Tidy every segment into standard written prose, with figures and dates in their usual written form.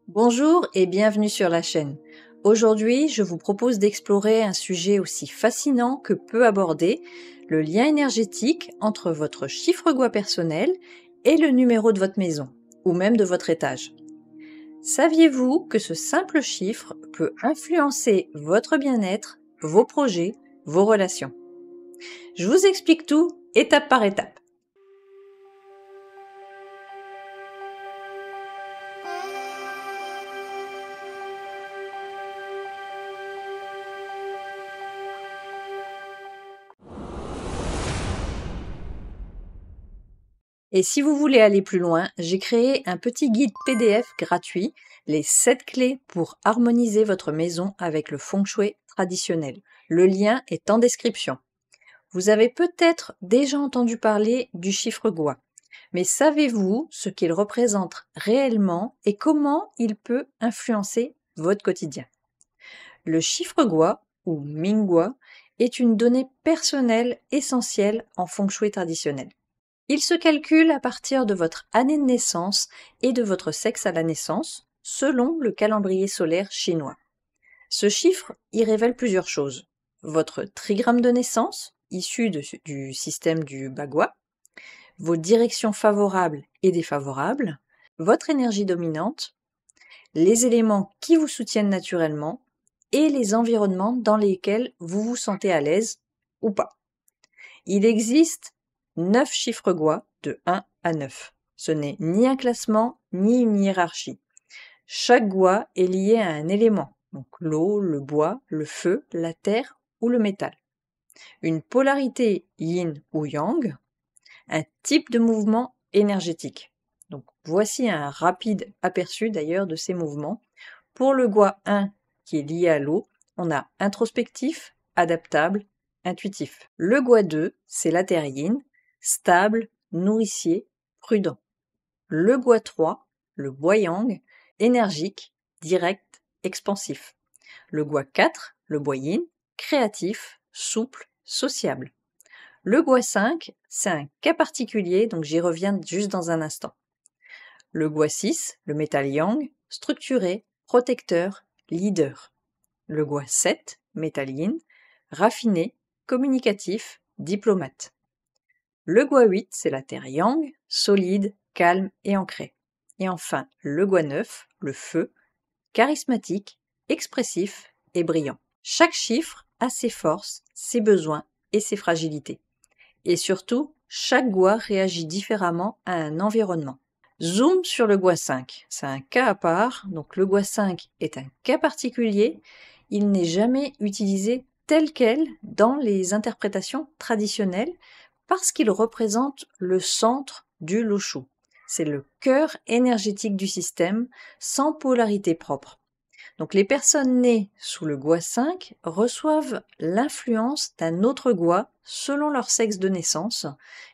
Bonjour et bienvenue sur la chaîne. Aujourd'hui, je vous propose d'explorer un sujet aussi fascinant que peu abordé, le lien énergétique entre votre chiffre Gua personnel et le numéro de votre maison, ou même de votre étage. Saviez-vous que ce simple chiffre peut influencer votre bien-être, vos projets, vos relations? Je vous explique tout étape par étape. Et si vous voulez aller plus loin, j'ai créé un petit guide PDF gratuit, les 7 clés pour harmoniser votre maison avec le feng shui traditionnel. Le lien est en description. Vous avez peut-être déjà entendu parler du chiffre Gua, mais savez-vous ce qu'il représente réellement et comment il peut influencer votre quotidien? Le chiffre Gua, ou Mingua, est une donnée personnelle essentielle en feng shui traditionnel. Il se calcule à partir de votre année de naissance et de votre sexe à la naissance, selon le calendrier solaire chinois. Ce chiffre y révèle plusieurs choses. Votre trigramme de naissance, issu du système du Bagua, vos directions favorables et défavorables, votre énergie dominante, les éléments qui vous soutiennent naturellement et les environnements dans lesquels vous vous sentez à l'aise ou pas. Il existe 9 chiffres Gua de 1 à 9. Ce n'est ni un classement ni une hiérarchie. Chaque Gua est lié à un élément, donc l'eau, le bois, le feu, la terre ou le métal. Une polarité yin ou yang, un type de mouvement énergétique. Donc voici un rapide aperçu d'ailleurs de ces mouvements. Pour le Gua 1 qui est lié à l'eau, on a introspectif, adaptable, intuitif. Le Gua 2, c'est la terre yin, stable, nourricier, prudent. Le Gua 3, le bois yang, énergique, direct, expansif. Le Gua 4, le bois yin, créatif, souple, sociable. Le Gua 5, c'est un cas particulier, donc j'y reviens juste dans un instant. Le Gua 6, le métal yang, structuré, protecteur, leader. Le Gua 7, métal yin, raffiné, communicatif, diplomate. Le Gua 8, c'est la terre yang, solide, calme et ancrée. Et enfin, le Gua 9, le feu, charismatique, expressif et brillant. Chaque chiffre a ses forces, ses besoins et ses fragilités. Et surtout, chaque Gua réagit différemment à un environnement. Zoom sur le Gua 5, c'est un cas à part, donc le Gua 5 est un cas particulier, il n'est jamais utilisé tel quel dans les interprétations traditionnelles parce qu'il représente le centre du Loshu. C'est le cœur énergétique du système, sans polarité propre. Donc les personnes nées sous le Gua 5 reçoivent l'influence d'un autre Gua selon leur sexe de naissance,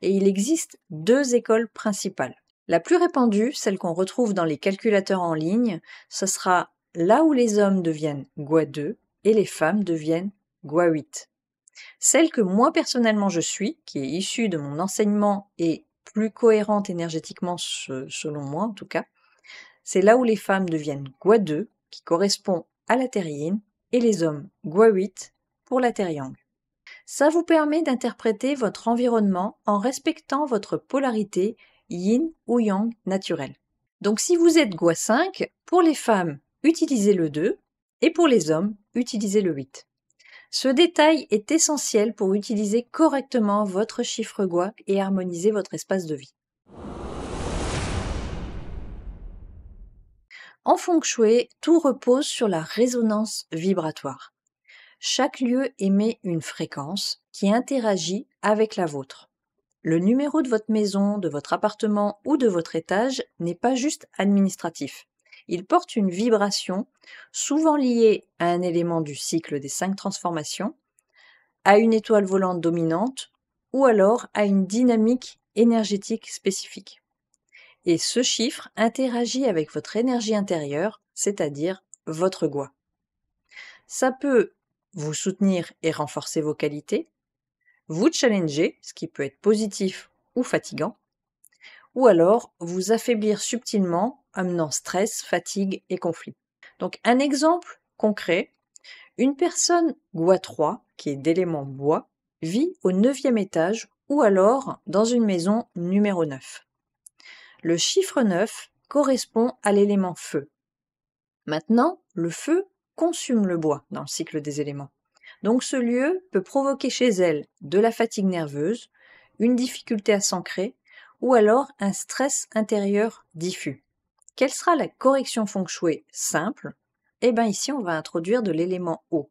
et il existe 2 écoles principales. La plus répandue, celle qu'on retrouve dans les calculateurs en ligne, ce sera là où les hommes deviennent Gua 2 et les femmes deviennent Gua 8. Celle que moi personnellement je suis, qui est issue de mon enseignement et plus cohérente énergétiquement selon moi en tout cas, c'est là où les femmes deviennent Gua 2, qui correspond à la terre yin, et les hommes Gua 8 pour la terre yang. Ça vous permet d'interpréter votre environnement en respectant votre polarité yin ou yang naturelle. Donc si vous êtes Gua 5, pour les femmes, utilisez le 2, et pour les hommes, utilisez le 8. Ce détail est essentiel pour utiliser correctement votre chiffre Gua et harmoniser votre espace de vie. En feng shui, tout repose sur la résonance vibratoire. Chaque lieu émet une fréquence qui interagit avec la vôtre. Le numéro de votre maison, de votre appartement ou de votre étage n'est pas juste administratif. Il porte une vibration, souvent liée à un élément du cycle des 5 transformations, à une étoile volante dominante ou alors à une dynamique énergétique spécifique. Et ce chiffre interagit avec votre énergie intérieure, c'est-à-dire votre Gua. Ça peut vous soutenir et renforcer vos qualités, vous challenger, ce qui peut être positif ou fatigant, ou alors vous affaiblir subtilement, amenant stress, fatigue et conflit. Donc un exemple concret, une personne Gua 3, qui est d'élément bois, vit au 9e étage ou alors dans une maison numéro 9. Le chiffre 9 correspond à l'élément feu. Maintenant, le feu consume le bois dans le cycle des éléments. Donc ce lieu peut provoquer chez elle de la fatigue nerveuse, une difficulté à s'ancrer ou alors un stress intérieur diffus. Quelle sera la correction feng shui simple? Eh bien ici on va introduire de l'élément eau.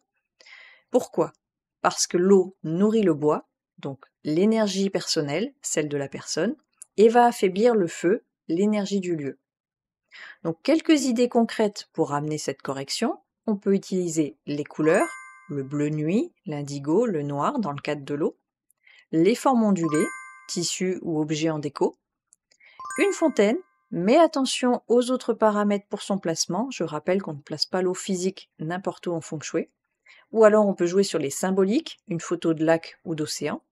Pourquoi? Parce que l'eau nourrit le bois, donc l'énergie personnelle, celle de la personne, et va affaiblir le feu, l'énergie du lieu. Donc quelques idées concrètes pour amener cette correction. On peut utiliser les couleurs, le bleu nuit, l'indigo, le noir dans le cadre de l'eau, les formes ondulées, tissus ou objets en déco, une fontaine, mais attention aux autres paramètres pour son placement. Je rappelle qu'on ne place pas l'eau physique n'importe où en feng shui. Ou alors on peut jouer sur les symboliques, une photo de lac ou d'océan,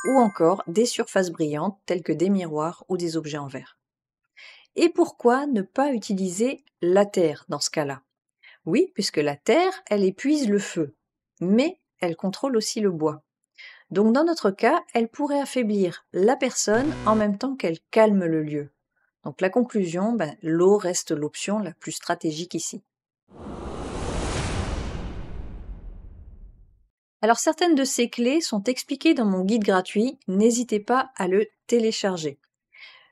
ou encore des surfaces brillantes telles que des miroirs ou des objets en verre. Et pourquoi ne pas utiliser la terre dans ce cas-là? Oui, puisque la terre, elle épuise le feu, mais elle contrôle aussi le bois. Donc dans notre cas, elle pourrait affaiblir la personne en même temps qu'elle calme le lieu. Donc la conclusion, l'eau reste l'option la plus stratégique ici. Alors certaines de ces clés sont expliquées dans mon guide gratuit, n'hésitez pas à le télécharger.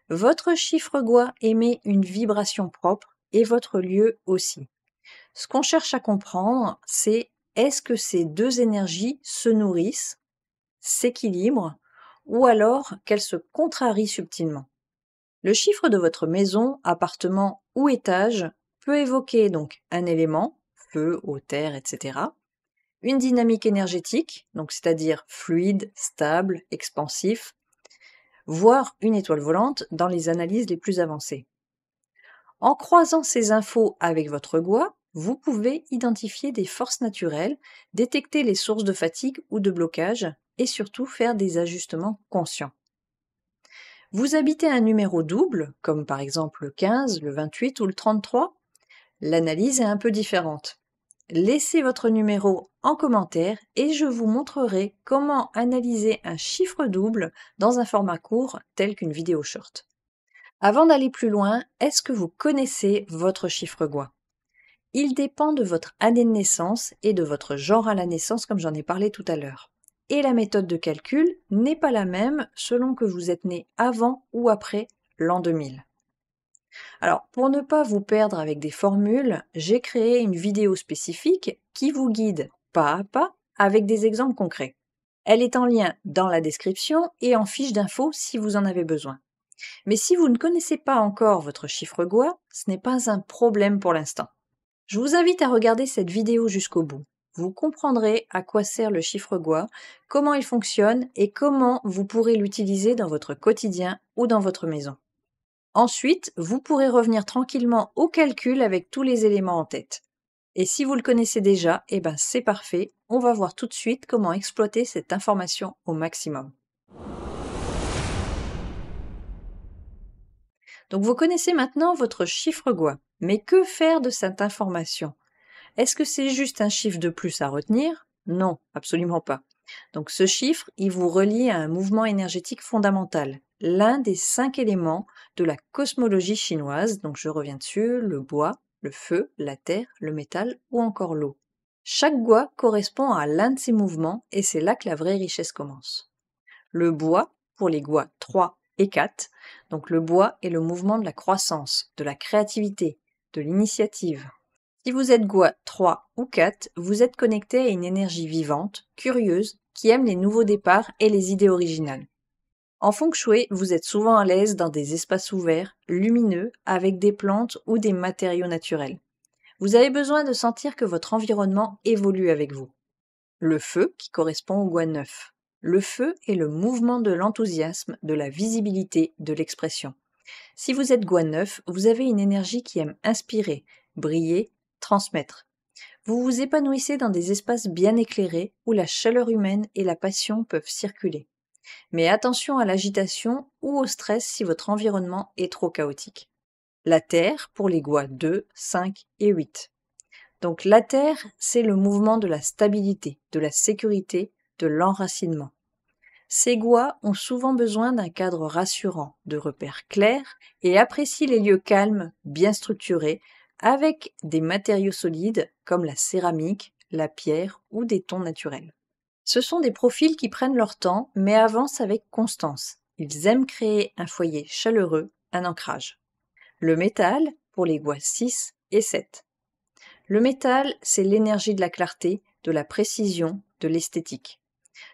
Votre chiffre Gua émet une vibration propre et votre lieu aussi. Ce qu'on cherche à comprendre, c'est est-ce que ces deux énergies se nourrissent, s'équilibrent, ou alors qu'elles se contrarient subtilement. Le chiffre de votre maison, appartement ou étage peut évoquer donc un élément, feu, eau, terre, etc., une dynamique énergétique, donc c'est-à-dire fluide, stable, expansif, voire une étoile volante dans les analyses les plus avancées. En croisant ces infos avec votre Gua, vous pouvez identifier des forces naturelles, détecter les sources de fatigue ou de blocage et surtout faire des ajustements conscients. Vous habitez un numéro double, comme par exemple le 15, le 28 ou le 33? L'analyse est un peu différente. Laissez votre numéro en commentaire et je vous montrerai comment analyser un chiffre double dans un format court tel qu'une vidéo short. Avant d'aller plus loin, est-ce que vous connaissez votre chiffre Gua? Il dépend de votre année de naissance et de votre genre à la naissance comme j'en ai parlé tout à l'heure. Et la méthode de calcul n'est pas la même selon que vous êtes né avant ou après l'an 2000. Alors, pour ne pas vous perdre avec des formules, j'ai créé une vidéo spécifique qui vous guide pas à pas avec des exemples concrets. Elle est en lien dans la description et en fiche d'infos si vous en avez besoin. Mais si vous ne connaissez pas encore votre chiffre Gua, ce n'est pas un problème pour l'instant. Je vous invite à regarder cette vidéo jusqu'au bout. Vous comprendrez à quoi sert le chiffre Gua, comment il fonctionne et comment vous pourrez l'utiliser dans votre quotidien ou dans votre maison. Ensuite, vous pourrez revenir tranquillement au calcul avec tous les éléments en tête. Et si vous le connaissez déjà, c'est parfait, on va voir tout de suite comment exploiter cette information au maximum. Donc vous connaissez maintenant votre chiffre Gua, mais que faire de cette information? Est-ce que c'est juste un chiffre de plus à retenir? Non, absolument pas. Donc ce chiffre, il vous relie à un mouvement énergétique fondamental, l'un des 5 éléments de la cosmologie chinoise, donc je reviens dessus, le bois, le feu, la terre, le métal ou encore l'eau. Chaque Gua correspond à l'un de ces mouvements et c'est là que la vraie richesse commence. Le bois, pour les Gua 3 et 4, donc le bois est le mouvement de la croissance, de la créativité, de l'initiative. Si vous êtes Gua 3 ou 4, vous êtes connecté à une énergie vivante, curieuse, qui aime les nouveaux départs et les idées originales. En feng shui, vous êtes souvent à l'aise dans des espaces ouverts, lumineux, avec des plantes ou des matériaux naturels. Vous avez besoin de sentir que votre environnement évolue avec vous. Le feu, qui correspond au Gua 9. Le feu est le mouvement de l'enthousiasme, de la visibilité, de l'expression. Si vous êtes Gua 9, vous avez une énergie qui aime inspirer, briller, transmettre. Vous vous épanouissez dans des espaces bien éclairés où la chaleur humaine et la passion peuvent circuler. Mais attention à l'agitation ou au stress si votre environnement est trop chaotique. La Terre pour les Gua 2, 5 et 8. Donc la Terre, c'est le mouvement de la stabilité, de la sécurité, de l'enracinement. Ces Gua ont souvent besoin d'un cadre rassurant, de repères clairs et apprécient les lieux calmes, bien structurés, avec des matériaux solides comme la céramique, la pierre ou des tons naturels. Ce sont des profils qui prennent leur temps mais avancent avec constance. Ils aiment créer un foyer chaleureux, un ancrage. Le métal pour les Gua 6 et 7. Le métal, c'est l'énergie de la clarté, de la précision, de l'esthétique.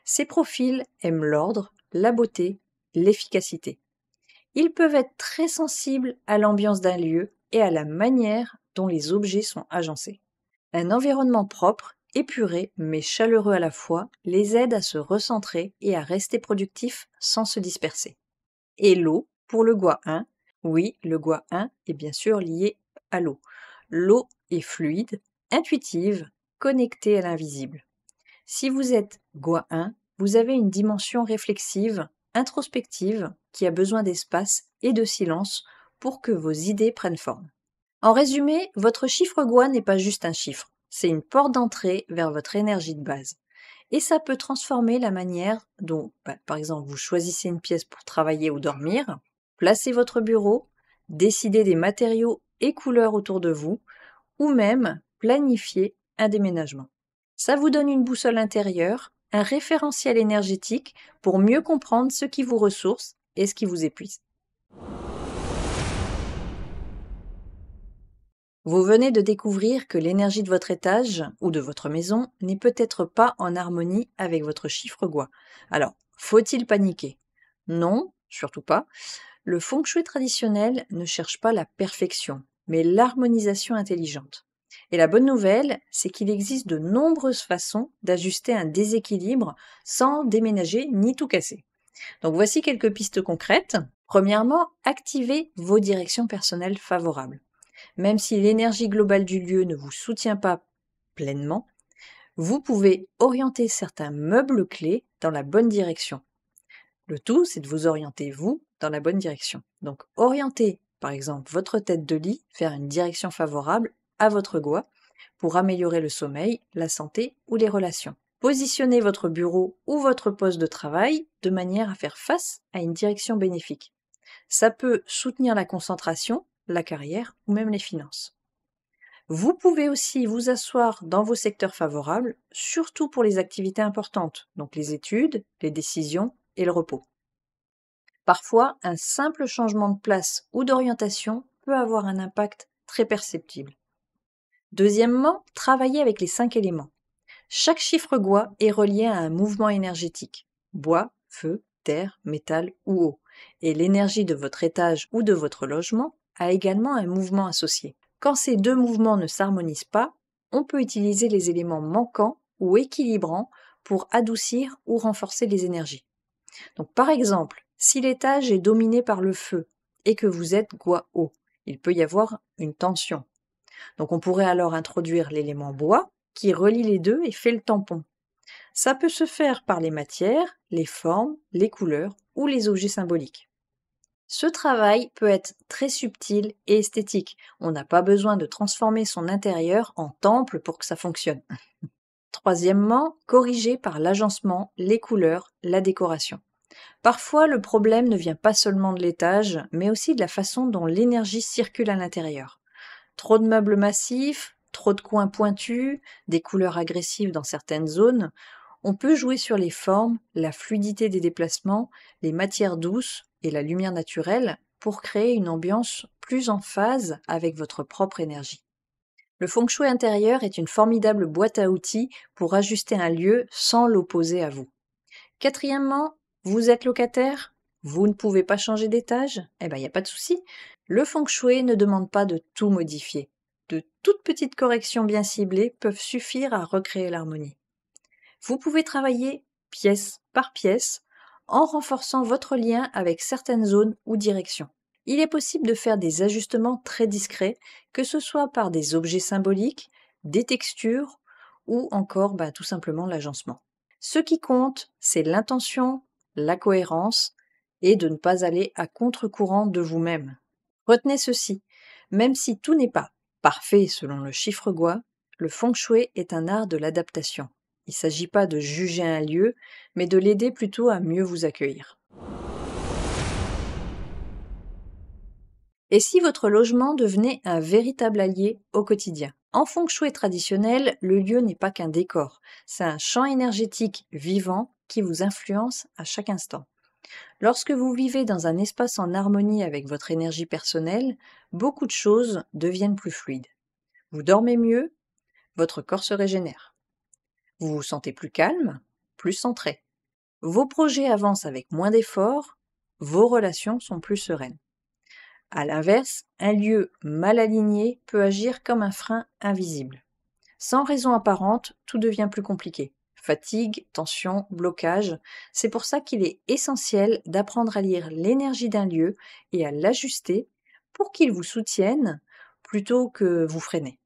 Ces profils aiment l'ordre, la beauté, l'efficacité. Ils peuvent être très sensibles à l'ambiance d'un lieu et à la manière dont les objets sont agencés. Un environnement propre, épuré mais chaleureux à la fois les aide à se recentrer et à rester productifs sans se disperser. Et l'eau, pour le Gua 1, oui, le Gua 1 est bien sûr lié à l'eau. L'eau est fluide, intuitive, connectée à l'invisible. Si vous êtes Gua 1, vous avez une dimension réflexive, introspective, qui a besoin d'espace et de silence pour que vos idées prennent forme. En résumé, votre chiffre Gua n'est pas juste un chiffre, c'est une porte d'entrée vers votre énergie de base. Et ça peut transformer la manière dont, par exemple, vous choisissez une pièce pour travailler ou dormir, placez votre bureau, décidez des matériaux et couleurs autour de vous, ou même planifier un déménagement. Ça vous donne une boussole intérieure, un référentiel énergétique pour mieux comprendre ce qui vous ressource et ce qui vous épuise. Vous venez de découvrir que l'énergie de votre étage ou de votre maison n'est peut-être pas en harmonie avec votre chiffre Gua. Alors, faut-il paniquer? Non, surtout pas. Le feng shui traditionnel ne cherche pas la perfection, mais l'harmonisation intelligente. Et la bonne nouvelle, c'est qu'il existe de nombreuses façons d'ajuster un déséquilibre sans déménager ni tout casser. Donc voici quelques pistes concrètes. Premièrement, activez vos directions personnelles favorables. Même si l'énergie globale du lieu ne vous soutient pas pleinement, vous pouvez orienter certains meubles clés dans la bonne direction. Le tout, c'est de vous orienter, vous, dans la bonne direction. Donc, orientez, par exemple, votre tête de lit vers une direction favorable à votre Gua pour améliorer le sommeil, la santé ou les relations. Positionnez votre bureau ou votre poste de travail de manière à faire face à une direction bénéfique. Ça peut soutenir la concentration, la carrière ou même les finances. Vous pouvez aussi vous asseoir dans vos secteurs favorables, surtout pour les activités importantes, donc les études, les décisions et le repos. Parfois, un simple changement de place ou d'orientation peut avoir un impact très perceptible. Deuxièmement, travaillez avec les 5 éléments. Chaque chiffre Gua est relié à un mouvement énergétique. Bois, feu, terre, métal ou eau. Et l'énergie de votre étage ou de votre logement a également un mouvement associé. Quand ces deux mouvements ne s'harmonisent pas, on peut utiliser les éléments manquants ou équilibrants pour adoucir ou renforcer les énergies. Donc par exemple, si l'étage est dominé par le feu et que vous êtes Gua eau, il peut y avoir une tension. Donc on pourrait alors introduire l'élément bois qui relie les deux et fait le tampon. Ça peut se faire par les matières, les formes, les couleurs ou les objets symboliques. Ce travail peut être très subtil et esthétique. On n'a pas besoin de transformer son intérieur en temple pour que ça fonctionne. Troisièmement, corriger par l'agencement, les couleurs, la décoration. Parfois, le problème ne vient pas seulement de l'étage, mais aussi de la façon dont l'énergie circule à l'intérieur. Trop de meubles massifs, trop de coins pointus, des couleurs agressives dans certaines zones. On peut jouer sur les formes, la fluidité des déplacements, les matières douces et la lumière naturelle pour créer une ambiance plus en phase avec votre propre énergie. Le feng shui intérieur est une formidable boîte à outils pour ajuster un lieu sans l'opposer à vous. Quatrièmement, vous êtes locataire? Vous ne pouvez pas changer d'étage? Eh bien, il n'y a pas de souci. Le feng shui ne demande pas de tout modifier. De toutes petites corrections bien ciblées peuvent suffire à recréer l'harmonie. Vous pouvez travailler pièce par pièce en renforçant votre lien avec certaines zones ou directions. Il est possible de faire des ajustements très discrets, que ce soit par des objets symboliques, des textures ou encore tout simplement l'agencement. Ce qui compte, c'est l'intention, la cohérence et de ne pas aller à contre-courant de vous-même. Retenez ceci, même si tout n'est pas parfait selon le chiffre Gua, le feng shui est un art de l'adaptation. Il ne s'agit pas de juger un lieu, mais de l'aider plutôt à mieux vous accueillir. Et si votre logement devenait un véritable allié au quotidien? En feng shui traditionnel, le lieu n'est pas qu'un décor, c'est un champ énergétique vivant qui vous influence à chaque instant. Lorsque vous vivez dans un espace en harmonie avec votre énergie personnelle, beaucoup de choses deviennent plus fluides. Vous dormez mieux, votre corps se régénère. Vous vous sentez plus calme, plus centré. Vos projets avancent avec moins d'efforts, vos relations sont plus sereines. À l'inverse, un lieu mal aligné peut agir comme un frein invisible. Sans raison apparente, tout devient plus compliqué. Fatigue, tension, blocage, c'est pour ça qu'il est essentiel d'apprendre à lire l'énergie d'un lieu et à l'ajuster pour qu'il vous soutienne plutôt que vous freiner.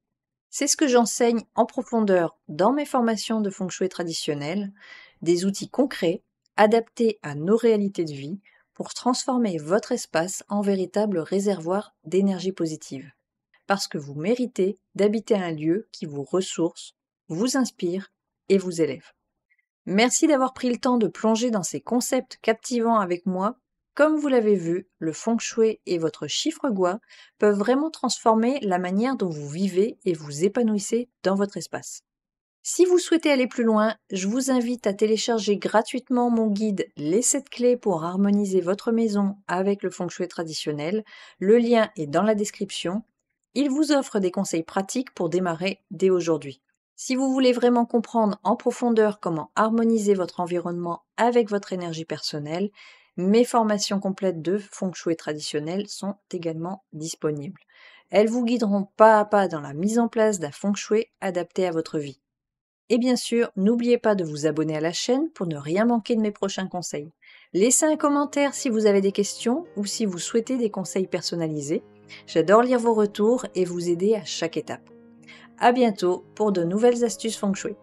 C'est ce que j'enseigne en profondeur dans mes formations de feng shui traditionnelles, des outils concrets adaptés à nos réalités de vie pour transformer votre espace en véritable réservoir d'énergie positive. Parce que vous méritez d'habiter un lieu qui vous ressource, vous inspire et vous élève. Merci d'avoir pris le temps de plonger dans ces concepts captivants avec moi. Comme vous l'avez vu, le feng shui et votre chiffre Gua peuvent vraiment transformer la manière dont vous vivez et vous épanouissez dans votre espace. Si vous souhaitez aller plus loin, je vous invite à télécharger gratuitement mon guide Les 7 clés pour harmoniser votre maison avec le feng shui traditionnel. Le lien est dans la description. Il vous offre des conseils pratiques pour démarrer dès aujourd'hui. Si vous voulez vraiment comprendre en profondeur comment harmoniser votre environnement avec votre énergie personnelle, mes formations complètes de feng shui traditionnel sont également disponibles. Elles vous guideront pas à pas dans la mise en place d'un feng shui adapté à votre vie. Et bien sûr, n'oubliez pas de vous abonner à la chaîne pour ne rien manquer de mes prochains conseils. Laissez un commentaire si vous avez des questions ou si vous souhaitez des conseils personnalisés. J'adore lire vos retours et vous aider à chaque étape. À bientôt pour de nouvelles astuces feng shui.